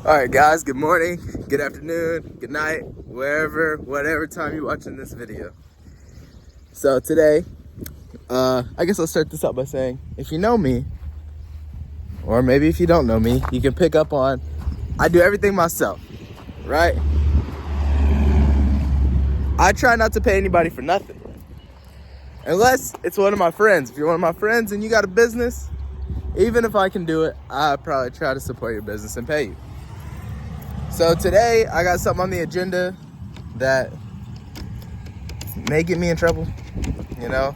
All right, guys, good morning, good afternoon, good night, whatever time you're watching this video. So today, I guess I'll start this out by saying, if you know me, or maybe if you don't know me, you can pick up on, I do everything myself, right? I try not to pay anybody for nothing. Unless it's one of my friends. If you're one of my friends and you got a business, even if I can do it, I probably try to support your business and pay you. So today, I got something on the agenda that may get me in trouble, you know?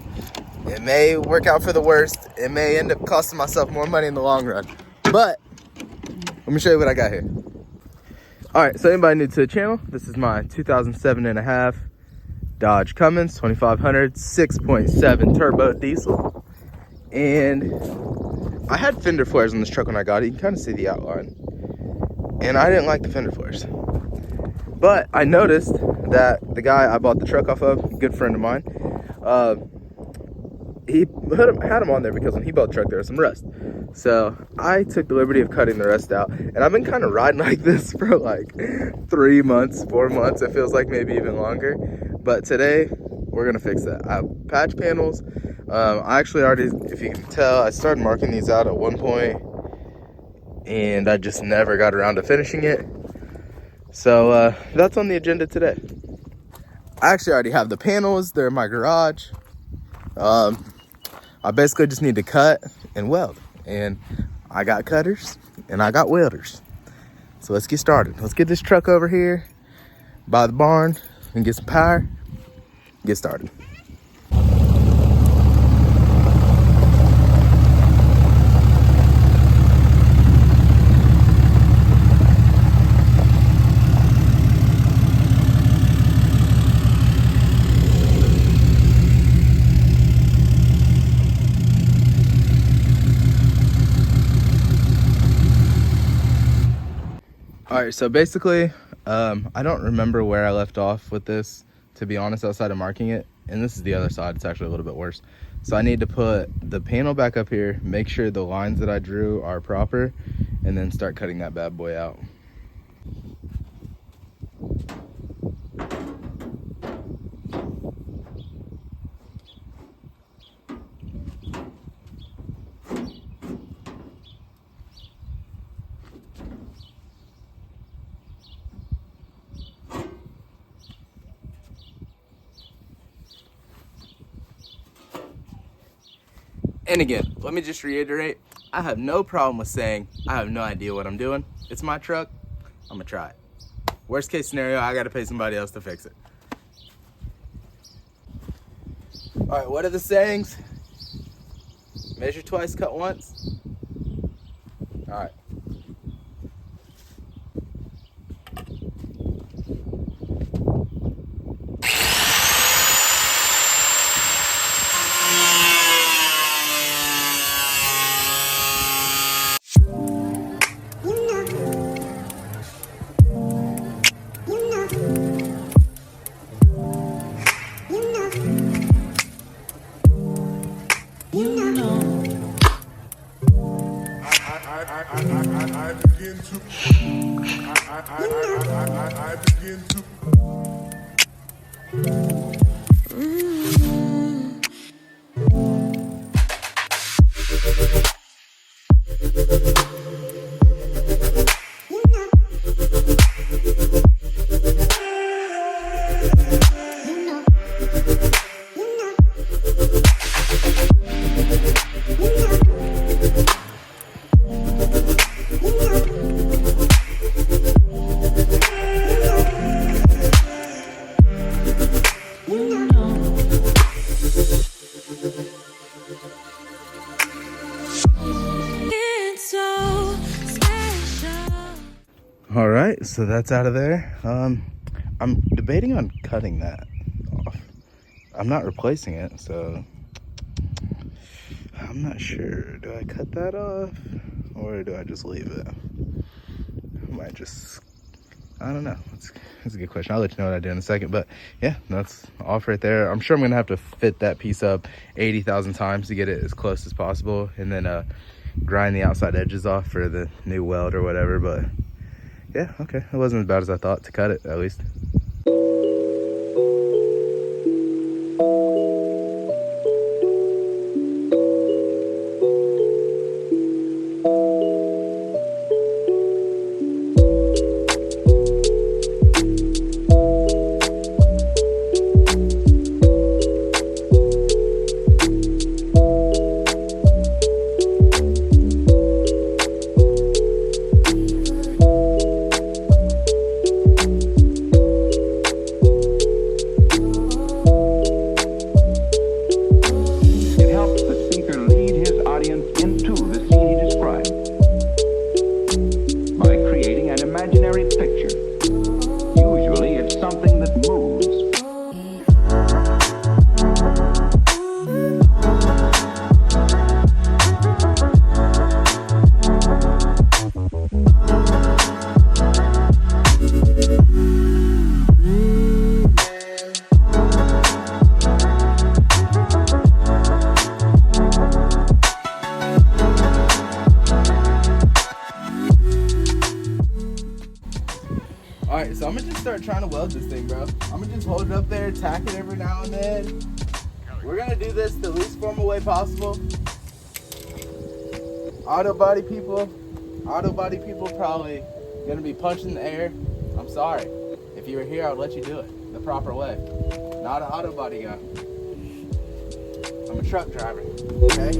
It may work out for the worst. It may end up costing myself more money in the long run. But, let me show you what I got here. All right, so anybody new to the channel, this is my 2007 and a half Dodge Cummins 2500 6.7 turbo diesel. And I had fender flares on this truck when I got it. You can kind of see the outline. And I didn't like the fender flares. But I noticed that the guy I bought the truck off of, a good friend of mine, he had them on there because when he bought the truck, there was some rust. So I took the liberty of cutting the rust out. And I've been kind of riding like this for like 3 months, 4 months. It feels like maybe even longer. But today, we're going to fix that. I have patch panels. I actually already, if you can tell, I started marking these out at one point. And I just never got around to finishing it. So that's on the agenda today. I actually already have the panels. They're in my garage. I basically just need to cut and weld. And I got cutters and I got welders. So let's get started. Let's get this truck over here by the barn and get some power. Get started. All right, so basically, I don't remember where I left off with this, to be honest, outside of marking it. And this is the other side. It's actually a little bit worse. So I need to put the panel back up here, make sure the lines that I drew are proper, and then start cutting that bad boy out. And again, let me just reiterate, I have no problem with saying I have no idea what I'm doing. It's my truck, I'm gonna try it. Worst case scenario, I gotta pay somebody else to fix it. All right, what are the sayings? Measure twice, cut once. All right. I begin to All right, so that's out of there. I'm debating on cutting that off. I'm not replacing it, so I'm not sure. Do I cut that off or do I just leave it? I might just, I don't know. That's a good question. I'll let you know what I do in a second. But yeah, that's off right there. I'm sure I'm gonna have to fit that piece up 80,000 times to get it as close as possible, and then grind the outside edges off for the new weld or whatever. But Yeah, okay. It wasn't as bad as I thought to cut it, at least. Alright, so I'm gonna just start trying to weld this thing, bro. I'm gonna just hold it up there, tack it every now and then. We're gonna do this the least formal way possible. Auto body people probably gonna be punching the air. I'm sorry. If you were here, I would let you do it the proper way. Not an auto body guy. I'm a truck driver, okay?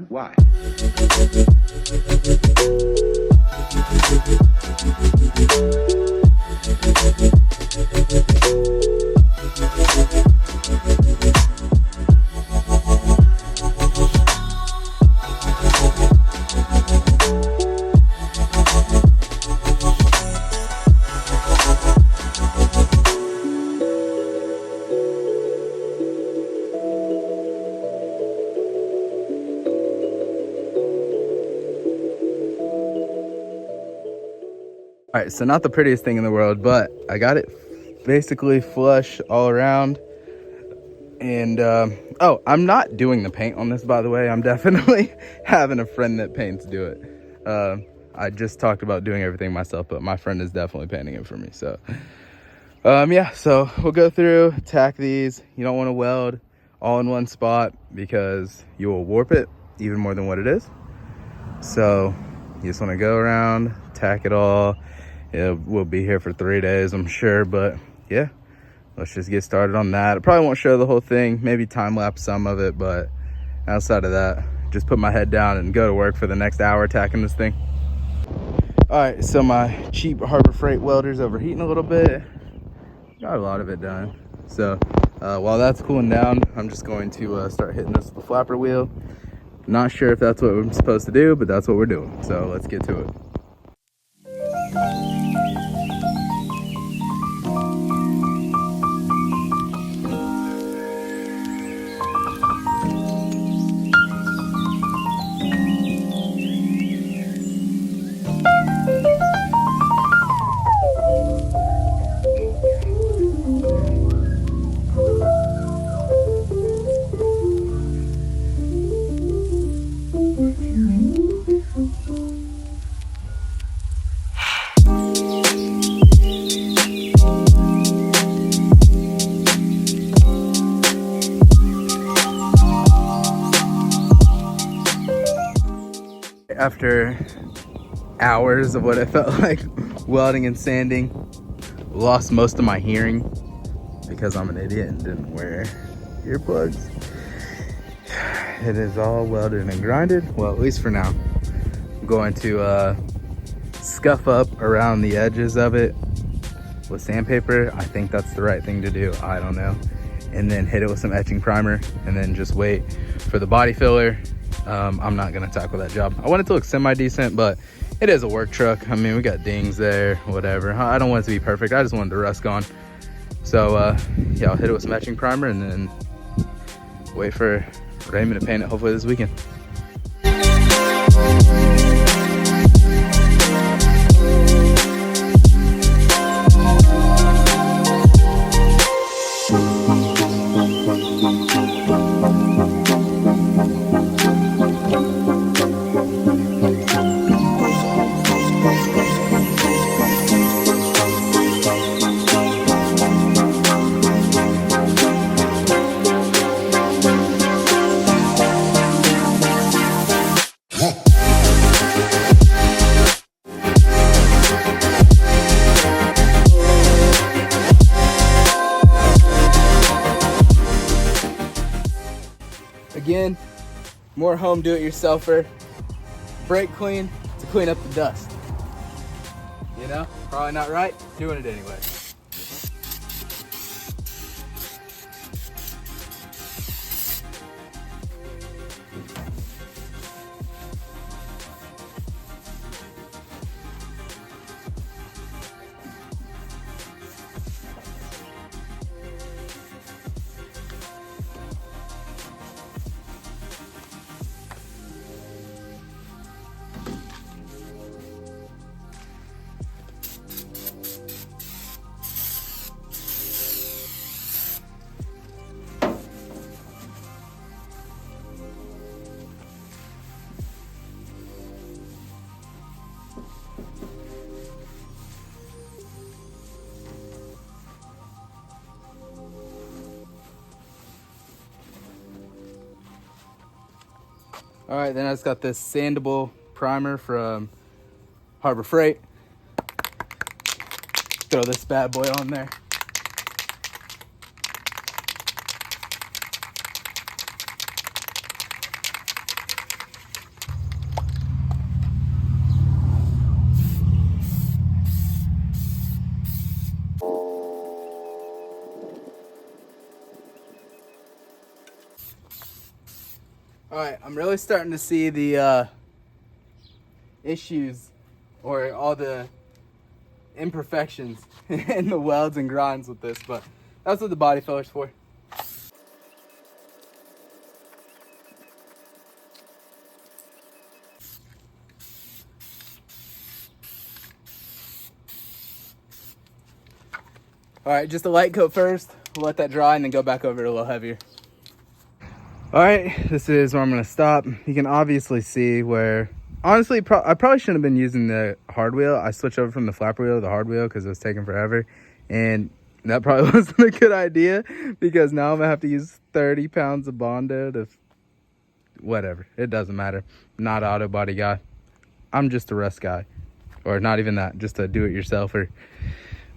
Why? All right, so not the prettiest thing in the world, but I got it basically flush all around. And oh, I'm not doing the paint on this, by the way. I'm definitely having a friend that paints do it. I just talked about doing everything myself, but my friend is definitely painting it for me. So yeah, so we'll go through, tack these. You don't want to weld all in one spot because you will warp it even more than what it is. So you just want to go around, tack it all. We'll be here for 3 days, I'm sure, but yeah, let's just get started on that. I probably won't show the whole thing, maybe time lapse some of it, but outside of that, just put my head down and go to work for the next hour tacking this thing. All right, so my cheap Harbor Freight welder's overheating a little bit. Got a lot of it done. So while that's cooling down, I'm just going to start hitting this with the flapper wheel. Not sure if that's what I'm supposed to do, but that's what we're doing. So let's get to it. After hours of what it felt like welding and sanding, lost most of my hearing because I'm an idiot and didn't wear earplugs. It is all welded and grinded, well, at least for now. I'm going to scuff up around the edges of it with sandpaper. I think that's the right thing to do, I don't know. And then hit it with some etching primer and then just wait for the body filler. I'm not gonna tackle that job. I want it to look semi-decent, but it is a work truck. I mean, we got dings there, whatever. I don't want it to be perfect. I just wanted the rust gone. So yeah, I'll hit it with some etching primer and then wait for Raymond to paint it hopefully this weekend. Again, more home do-it-yourselfer. Brake clean to clean up the dust. You know, probably not right, doing it anyway. All right, then I just got this sandable primer from Harbor Freight. Throw this bad boy on there. All right, I'm really starting to see the issues or all the imperfections in the welds and grinds with this, but that's what the body filler's for. All right, just a light coat first. We'll let that dry and then go back over it a little heavier. All right, this is where I'm gonna stop. You can obviously see where, honestly, I probably shouldn't have been using the hard wheel. I switched over from the flapper wheel to the hard wheel because it was taking forever. And that probably wasn't a good idea because now I'm gonna have to use 30 pounds of Bondo to, whatever, it doesn't matter. I'm not an auto body guy. I'm just a rust guy. Or not even that, just a do-it-yourselfer.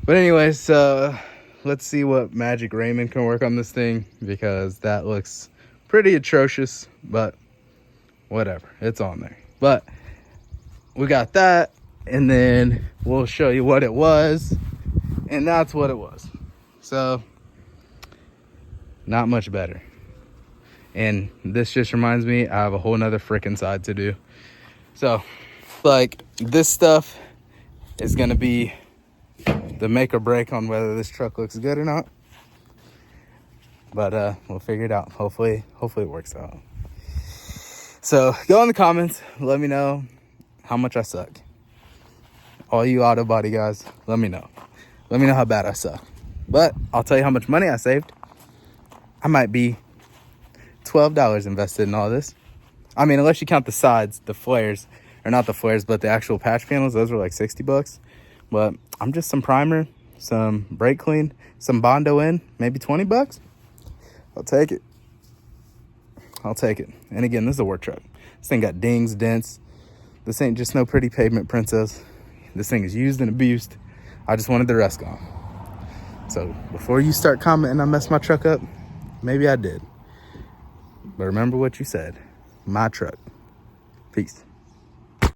But anyways, let's see what Magic Raymond can work on this thing because that looks pretty atrocious, but whatever, it's on there. But we got that, and then we'll show you what it was, and that's what it was. So not much better. And this just reminds me I have a whole nother freaking side to do. So like this stuff is gonna be the make or break on whether this truck looks good or not. But we'll figure it out. Hopefully it works out. So go in the comments, let me know how much I suck. All you auto body guys, let me know. Let me know how bad I suck. But I'll tell you how much money I saved. I might be $12 invested in all this. I mean, unless you count the sides, the flares, or not the flares, but the actual patch panels, those were like 60 bucks. But I'm just some primer, some brake clean, some Bondo in, maybe 20 bucks. I'll take it. I'll take it. And again, this is a work truck. This thing got dings, dents. This ain't just no pretty pavement princess. This thing is used and abused. I just wanted the rest gone. So before you start commenting I messed my truck up, maybe I did. But remember what you said. My truck. Peace.